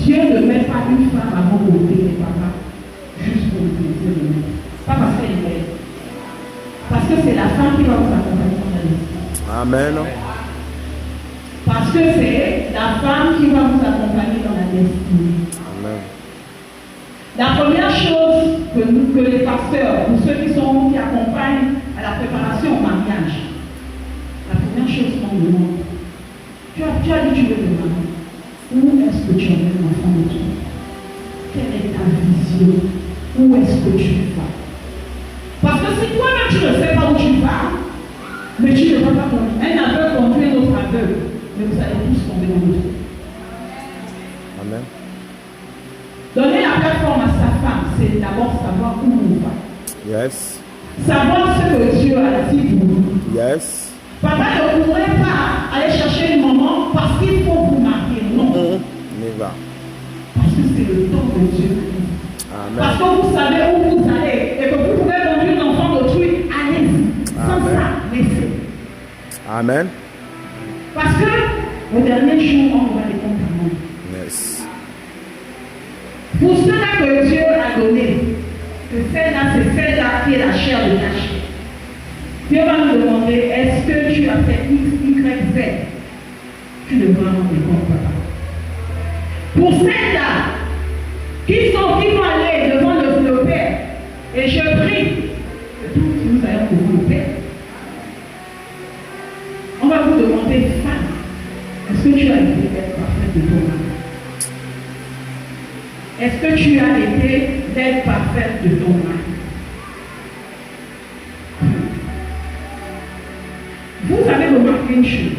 Dieu ne met pas une femme avant d'ôter les papas juste pour le plaisir de mettre. Pas parce qu'elle est belle. Parce que c'est la femme qui va vous accompagner dans la vie. Amen. Parce que c'est la femme qui va vous accompagner dans la destinée. Amen. La première chose que les pasteurs, ou ceux qui accompagnent à la préparation au mariage, la première chose qu'on demande, tu as dit tu veux te marier. Où est-ce que tu emmènes l'enfant de toi? Quelle est ta vision? Où est-ce que tu vas? Parce que si toi-même tu ne sais pas où tu vas, mais tu ne vas pas conduire. Un aveugle conduit un autre aveugle, mais vous allez tous tomber dans le trou. Amen. Donner la plateforme à sa femme, c'est d'abord savoir où on va. Yes. Savoir ce que Dieu a dit pour vous. Yes. Papa ne pourrait pas aller chercher une maman parce qu'il faut vous marier. Non. On y va. Parce que c'est le temps de Dieu. Amen. Parce que vous savez où vous allez et que vous pouvez conduire l'enfant d'autrui, allez-y. Sans Amen. ça, laissez. Amen. Parce que au dernier jour, on va les comptes à moi. Yes. Pour cela que Dieu a donné, que celle-là, c'est celle-là qui est la chair de ta chair. Dieu va nous demander, est-ce que tu as fait X, Y, Z? Tu devras rendre compte, papa. Pour celles-là, qui vont aller devant le Père, et je prie que tous nous allons devant le Père, on va vous demander, femme, est-ce que tu as été d'être parfaite de ton mari? Est-ce que tu as été d'être parfaite de ton mari? Vous avez remarqué une chose.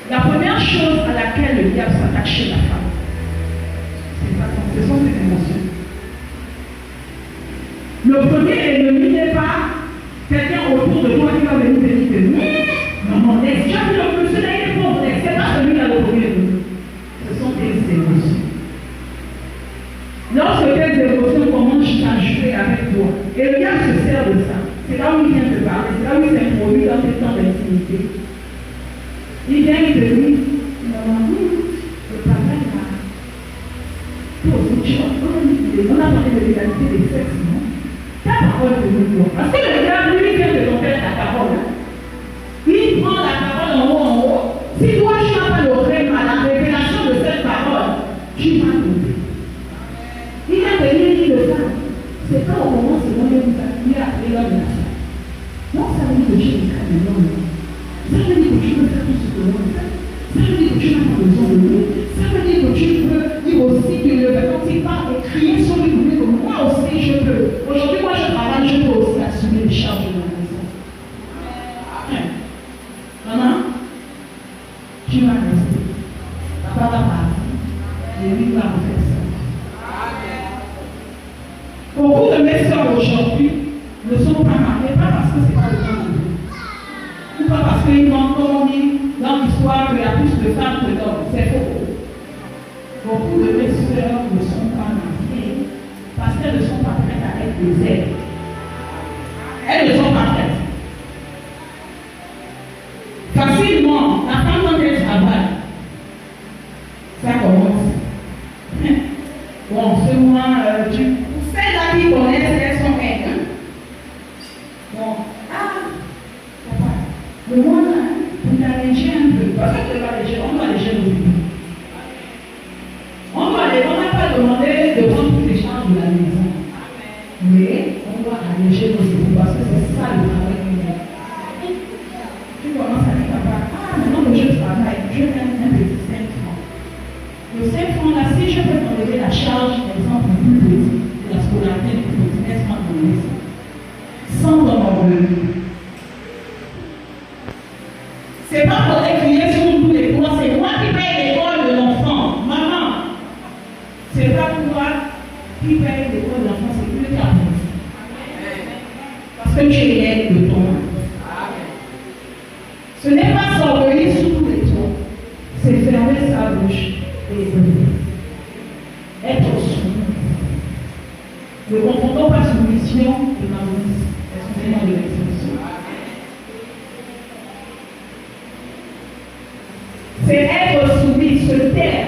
La première chose à laquelle le diable s'attaque chez la femme, ce sont ses émotions. Le premier ennemi n'est pas quelqu'un autour de toi qui va venir te dire maman, laisse, tu as vu le monsieur là, il est pauvre, c'est pas celui-là le premier ennemi. Ce sont tes émotions. Lorsque tes émotions commencent à jouer avec toi, et le diable se sert de ça. C'est là où il vient te parler, c'est là où il s'introduit dans tes temps d'intimité. Il vient, il te dit, maman, le papa là, toi aussi tu as, on a parlé de l'égalité des sexes, non? Ta parole de nous. Parce que le diable, lui, vient de t'offrir ta parole. Il prend la parole en haut. Si toi tu n'as pas le rêve à la révélation de cette parole, tu vas tomber. Il a venu dire de ça. C'est quand on commence à donner vous appuyer à appeler l'homme de la femme. Non, ça veut dire que Dieu est très énorme. Ça veut dire que tu veux faire tout ce que l'on fait. Ça veut dire que tu n'as pas besoin de lui. Ça veut dire que tu peux dire aussi que le quand il parle et crier sur lui pour dire que moi aussi je peux. Aujourd'hui, moi je travaille, je peux aussi assumer les charges de ma maison. Maman, tu vas rester. Papa va partir. Et lui va refaire ça. Beaucoup de mes soeurs aujourd'hui ne sont pas mariées, pas parce que c'est pas le temps de Dieu, ou pas parce qu'ils ont encore mis dans l'histoire qu'il y a plus de femmes que d'hommes. C'est faux. Beaucoup de mes soeurs ne sont pas mariées parce qu'elles ne sont pas prêtes à être des ailes. Elles ne sont pas prêtes. Facilement, la femme quand elle travaille, ça commence. Bon, c'est moi, celles-là qui connaissent, elles sont elles. Bon, papa, le moi là, vous l'allégez un peu. Parce que on doit alléger nos vies. On n'a pas demandé de prendre toutes les charges de la maison. Mais on doit alléger nos vies parce que c'est ça le travail qu'on a. Tu commences à dire, papa, maintenant que je travaille, je gagne un petit 5 francs. Le 5 francs là, si je peux enlever la charge, par exemple, plus petite, de la scolarité du petit, laisse-moi donner ça. Sans m'en revenir. C'est pas pour crier sur tous les toits, c'est moi qui paye l'école de l'enfant. Maman, c'est pas toi qui paye l'école de l'enfant, c'est plus tard. Parce que tu es l'aide de ton mari. Ce n'est pas s'envoyer sur tous les toits, c'est fermer sa bouche et écouter. Être soumis. Ne confondons pas soumission et mamonisme. Excusez-moi de l'expression. C'est être soumis, se taire.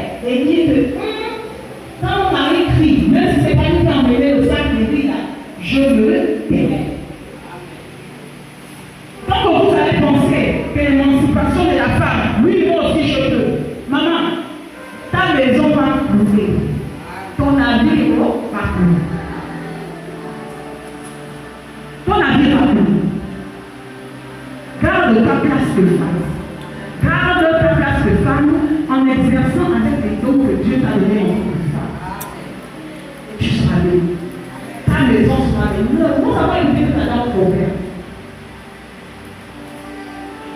de femme. Garde ta place de femme en exerçant avec les dons que Dieu t'a donnés en tant que femme. Et tu seras béni. Ta maison sera bénie. Nous avons une vie dans Proverbe.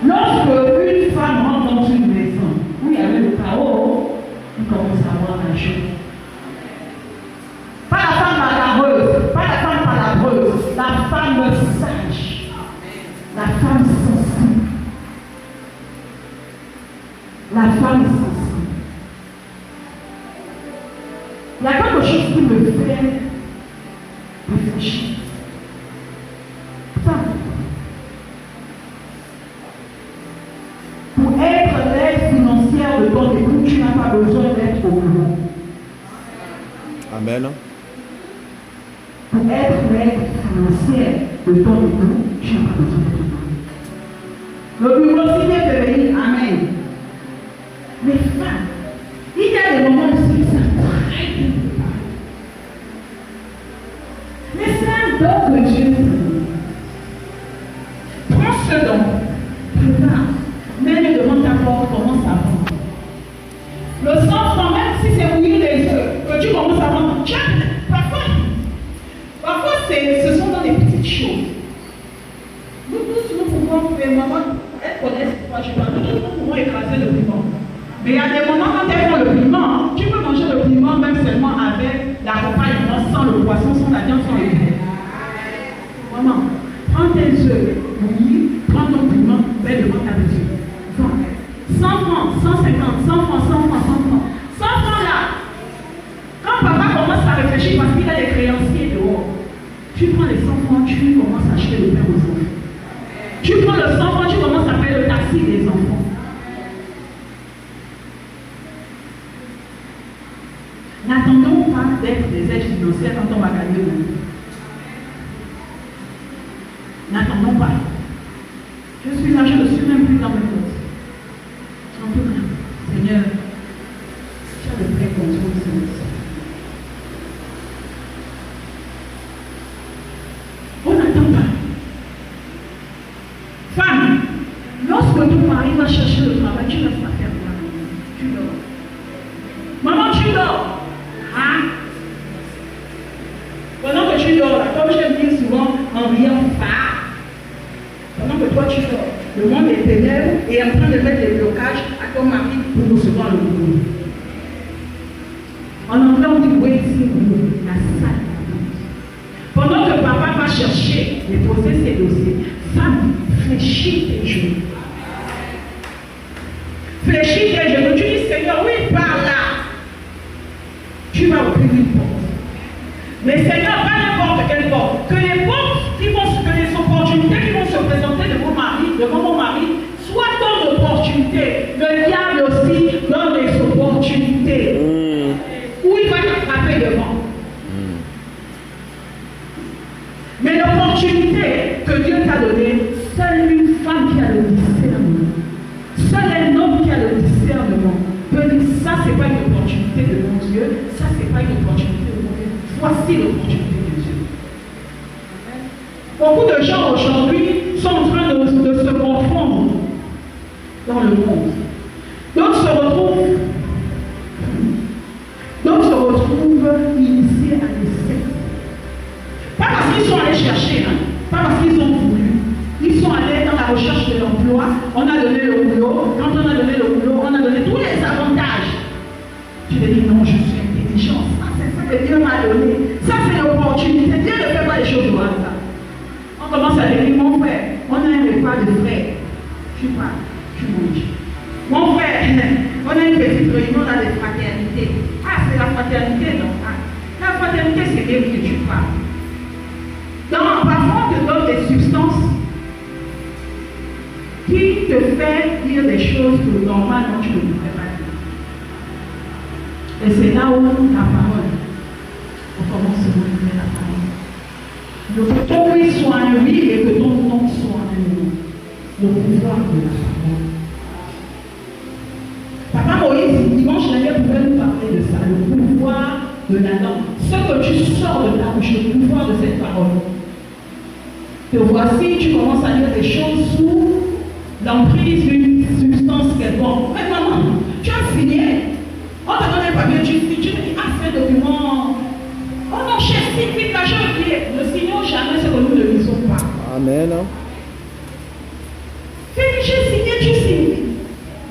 Lorsque une femme rentre dans une maison où il y avait le chaos, on commence à voir la chose. Pas la femme bagarreuse, pas la femme palabreuse, la femme sage, la femme sensible. La femme sensible. Il y a quelque chose qui me fait réfléchir. Femme. Pour être l'aide financière de ton époux, tu n'as pas besoin d'être au bureau. Amen. Pour être l'aide financière de ton époux, tu n'as pas besoin d'être au bureau. Le bureau, si vient te bénir, amen. Mais femmes, il y a des moments où c'est ça très bien préparé. Mais c'est un don que Dieu te donne. Prends ce don, prépare, mets-le devant ta porte, commence à vendre. Le sang, même si c'est mouillé des yeux, que tu commences à vendre, tiens, parfois ce sont dans des petites choses. Nous tous, nous pouvons, les mamans, elles connaissent pourquoi je parle, nous pouvons écraser le piment. Mais il y a des moments quand elles font le piment, tu peux manger le piment même seulement avec l'accompagnement, sans le poisson, sans la viande, sans les graines. Maman, prends tes œufs, oui, prends ton piment, mets devant ta maison. 100 francs, 150, 100 francs, 100 francs, 100 francs. 100 francs là. Quand papa commence à réfléchir parce qu'il a des créanciers dehors, tu prends les 100 francs, tu commences à acheter le pain aux enfants. Tu prends le 100 francs, tu commences à payer le taxi des enfants. N'attendons pas d'être des aides financières quand on va gagner le monde. N'attendons pas. Je suis là, je ne suis même plus dans mes comptes. En tout cas, Seigneur, tu as le vrai contrôle, Seigneur. On n'attend pas. Femme, lorsque ton mari va chercher le travail, tu laisses pas faire quoi? Tu dors. Maman, tu dors. Hein? Pendant que tu dors, là, comme je dis souvent en riant, pendant que toi tu dors, le monde est ténèbres et en train de mettre des blocages à ton mari pour recevoir le boulot. En anglais, on dit waiting room, la salle. Pendant que papa va chercher et poser ses dossiers, femme, fléchis tes genoux. Fléchis tes genoux. Tu dis, Seigneur, oui, par là. Tu vas ouvrir une porte. Mais Seigneur, pas n'importe quelle porte. Que les portes que les opportunités qui vont se présenter devant mon mari, soient dans l'opportunité. Le diable aussi donne des opportunités. Où il va t'attraper devant. Mais l'opportunité que Dieu t'a donnée, seule une femme qui a le discernement, seul un homme qui a le discernement peut dire ça c'est pas une opportunité de mon Dieu, ça c'est pas une opportunité de mon Dieu. Voici l'opportunité de Dieu. Beaucoup de gens aujourd'hui sont en train de se confondre dans le monde. D'autres se retrouvent initiés à des sectes. Pas parce qu'ils sont allés chercher, hein, pas parce qu'ils ont voulu. Ils sont allés dans la recherche de l'emploi, on a donné le boulot, quand on a donné le boulot, on a donné tous les avantages. Tu te dis non, je suis intelligent, ça c'est ça que Dieu m'a donné, ça c'est l'opportunité, Dieu ne fait pas les choses au hasard. On commence à dire, mon frère, on a un repas de frère, tu parles, tu manges. Mon frère, on a une petite réunion là de fraternité. Ah, c'est la fraternité, non? Ah, la fraternité, c'est bien que tu parles. Donc, parfois, on te donne des substances qui te fait dire des choses que normalement tu ne devrais pas dire. Et c'est là où la parole, on commence à donner la parole. Que ton oui soit un oui et que ton non soit un non. Le pouvoir de la parole. Papa Moïse, dimanche dernier, pouvait nous parler de ça, le pouvoir de la langue. Ce que tu sors de ta bouche, le pouvoir de cette parole. Te voici, tu commences à dire des choses sous l'emprise d'une substance quelconque. Mais maman, tu as signé. On te donne un papier, tu signes, tu me dis, ah, c'est un document. Oh non, chef, signe vite, là, j'ai oublié. Ne signons jamais ce que nous ne lisons pas. Amen. J'ai signé, tu signes.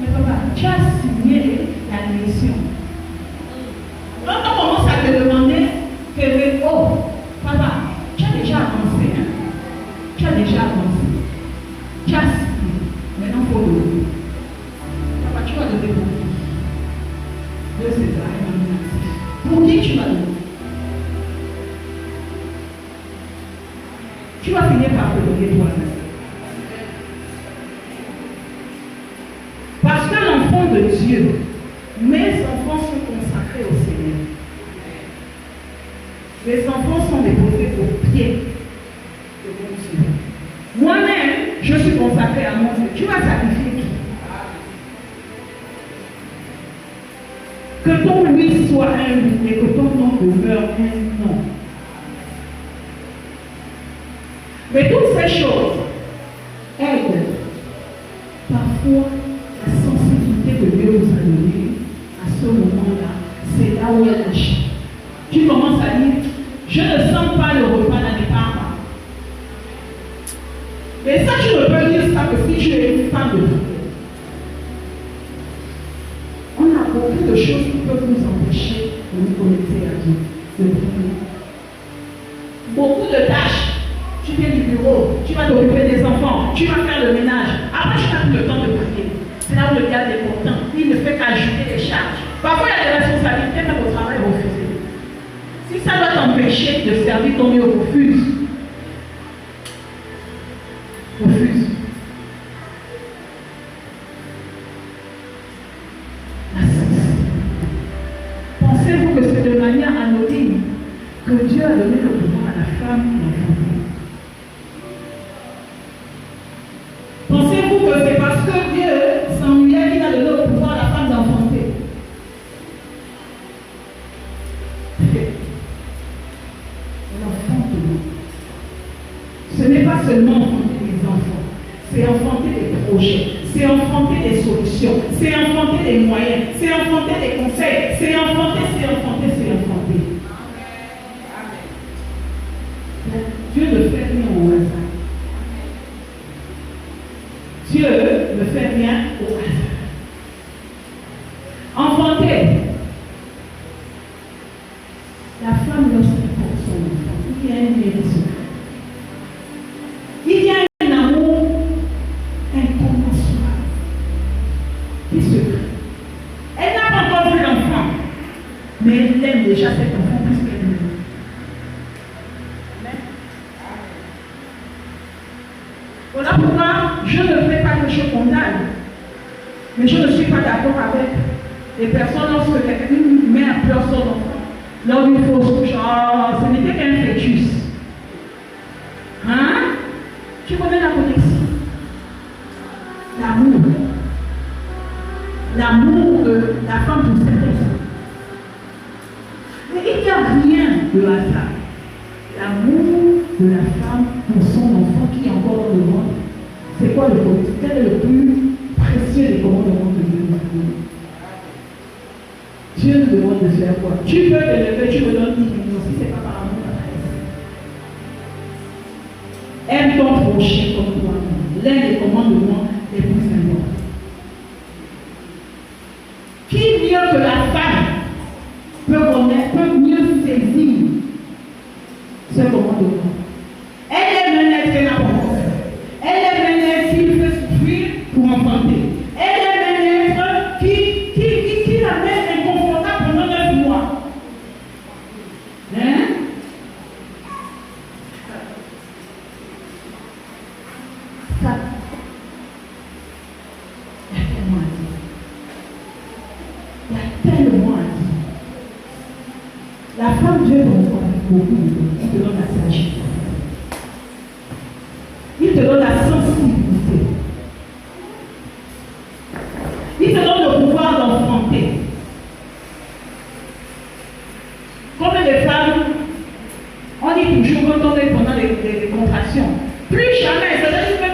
Mais papa, tu as signé la mission. Quand on commence à te demander, oh, papa, tu as déjà avancé. Hein? Tu as déjà avancé. Tu as signé. Maintenant, il faut le donner. Papa, tu vas donner pour qui? De César et nominatif. Pour qui tu vas donner? Tu vas finir par te donner toi-même. Parce que l'enfant de Dieu, mes enfants sont consacrés au Seigneur. Les enfants sont déposés aux pieds de mon Dieu. Moi-même, je suis consacré à mon Dieu. Tu vas sacrifier qui? Que ton oui soit un oui et que ton non demeure un non. Mais toutes ces choses aident parfois la sensibilité que Dieu vous a donnée à ce moment-là. C'est là où elle agit. Tu commences à dire, je ne sens pas le repas dans les parents. Mais ça, tu ne peux dire ça que si tu es une femme de Dieu. On a beaucoup de choses qui peuvent nous empêcher de nous connecter à Dieu. Beaucoup de tâches. Tu viens du bureau, tu vas t'occuper des enfants, tu vas faire le ménage. Après, tu n'as plus le temps de prier. C'est là où le diable est content. Il ne fait qu'ajouter les charges. Parfois, il y a des responsabilités, même au travail, refusées. Si ça doit t'empêcher de servir ton mieux, refuse. Refuse. Pensez-vous que c'est de manière anodine que Dieu a donné le pouvoir à la femme d'enfanter? Pensez-vous que c'est parce que Dieu s'ennuyait qu'il a donné le pouvoir à la femme d'enfanter? On enfante. Ce n'est pas seulement enfanter les enfants, c'est enfanter des projets, c'est enfanter des solutions, c'est enfanter des moyens, c'est enfanter des conseils, c'est enfanter, c'est enfanter, c'est enfanter. Dieu ne fait rien au hasard. Dieu ne fait rien au hasard. Enfanter. La femme, lorsqu'elle porte son enfant, il y a un lien secret. Il y a un amour incommensurable qui se crée. Elle n'a pas encore vu l'enfant, mais elle aime déjà cet enfant plus qu'elle l'aime. Voilà pourquoi je ne fais pas que je condamne, mais je ne suis pas d'accord avec les personnes lorsque quelqu'un met à pleurer son enfant. Lors d'une fausse couche, oh, ce n'était qu'un fœtus. Hein? Tu connais la connexion? L'amour. L'amour de la femme pour cette personne. Mais il n'y a rien de hasard. L'amour de la femme pour son enfant qui est encore dans le monde. C'est quoi le contexte? Quel est le plus précieux des commandements de Dieu? Dieu nous demande de faire quoi? Tu peux te lever, tu me donnes 10 millions, si ce n'est pas par amour à la Aime ton prochain comme toi. L'un des commandements les plus importants. Qui mieux que la femme peut connaître, peut mieux saisir ce commandement? Elle est un être qu'elle n'a pas encore fait. Elle est un être qui fait souffrir pour enfanter. Elle est un être qui la met inconfortable pendant 9 mois. Hein? Ça. Il y a tellement à dire. La femme, Dieu va encore beaucoup de choses. Il te donne la sagesse. Il te donne la sensibilité. Il te donne le pouvoir d'enfanter. Combien de femmes, on dit toujours quand on est pendant les contractions, plus jamais, c'est-à-dire que